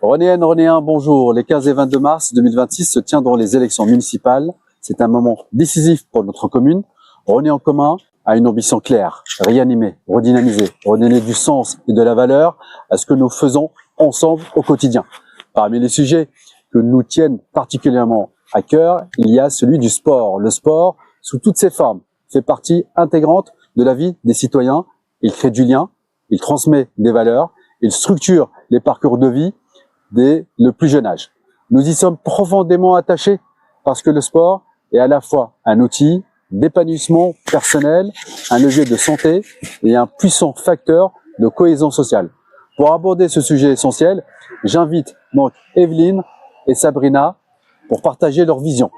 Renéennes, Renéens, bonjour. Les 15 et 22 mars 2026 se tiendront les élections municipales. C'est un moment décisif pour notre commune. René en commun a une ambition claire, réanimer, redynamiser, redonner du sens et de la valeur à ce que nous faisons ensemble au quotidien. Parmi les sujets que nous tiennent particulièrement à cœur, il y a celui du sport. Le sport, sous toutes ses formes, fait partie intégrante de la vie des citoyens. Il crée du lien, il transmet des valeurs, il structure les parcours de vie dès le plus jeune âge. Nous y sommes profondément attachés parce que le sport est à la fois un outil d'épanouissement personnel, un levier de santé et un puissant facteur de cohésion sociale. Pour aborder ce sujet essentiel, j'invite donc Evelyne et Sabrina pour partager leur vision.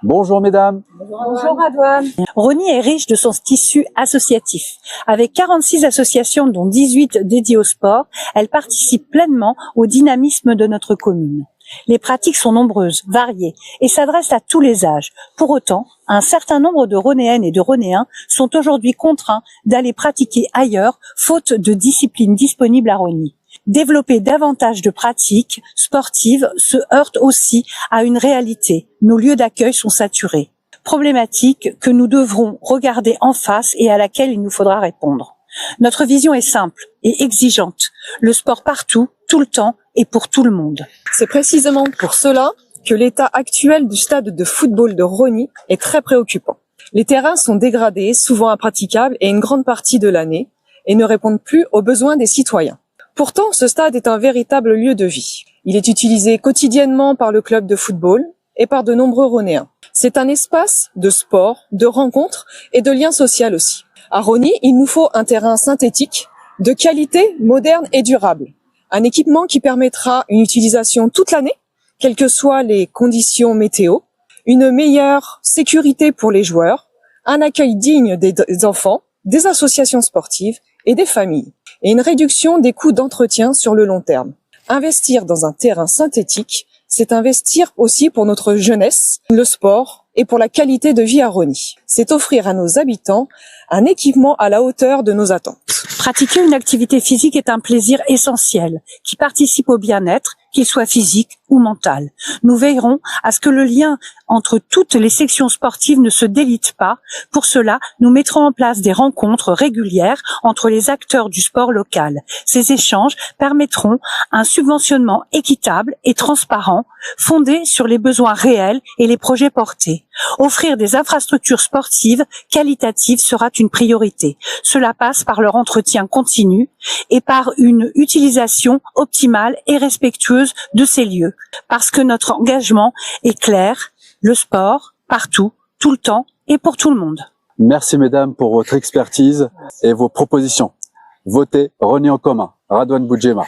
Bonjour mesdames. Bonjour Radouane. Rosny est riche de son tissu associatif. Avec 46 associations dont 18 dédiées au sport, elle participe pleinement au dynamisme de notre commune. Les pratiques sont nombreuses, variées et s'adressent à tous les âges. Pour autant, un certain nombre de Ronéennes et de Ronéens sont aujourd'hui contraints d'aller pratiquer ailleurs, faute de disciplines disponibles à Rosny. Développer davantage de pratiques sportives se heurte aussi à une réalité. Nos lieux d'accueil sont saturés. Problématique que nous devrons regarder en face et à laquelle il nous faudra répondre. Notre vision est simple et exigeante. Le sport partout, tout le temps et pour tout le monde. C'est précisément pour cela que l'état actuel du stade de football de Rosny est très préoccupant. Les terrains sont dégradés, souvent impraticables et une grande partie de l'année et ne répondent plus aux besoins des citoyens. Pourtant, ce stade est un véritable lieu de vie. Il est utilisé quotidiennement par le club de football et par de nombreux Ronéens. C'est un espace de sport, de rencontres et de lien social aussi. À Rosny, il nous faut un terrain synthétique, de qualité, moderne et durable. Un équipement qui permettra une utilisation toute l'année, quelles que soient les conditions météo, une meilleure sécurité pour les joueurs, un accueil digne des enfants, des associations sportives et des familles, et une réduction des coûts d'entretien sur le long terme. Investir dans un terrain synthétique, c'est investir aussi pour notre jeunesse, le sport et pour la qualité de vie à Rosny. C'est offrir à nos habitants un équipement à la hauteur de nos attentes. Pratiquer une activité physique est un plaisir essentiel qui participe au bien-être, qu'il soit physique ou mental. Nous veillerons à ce que le lien entre toutes les sections sportives ne se délite pas. Pour cela, nous mettrons en place des rencontres régulières entre les acteurs du sport local. Ces échanges permettront un subventionnement équitable et transparent, fondé sur les besoins réels et les projets portés. Offrir des infrastructures sportives qualitatives sera une priorité. Cela passe par leur entretien continu et par une utilisation optimale et respectueuse de ces lieux. Parce que notre engagement est clair, le sport, partout, tout le temps et pour tout le monde. Merci mesdames pour votre expertise et vos propositions. Votez Rosny en commun. Radouane Boudjema.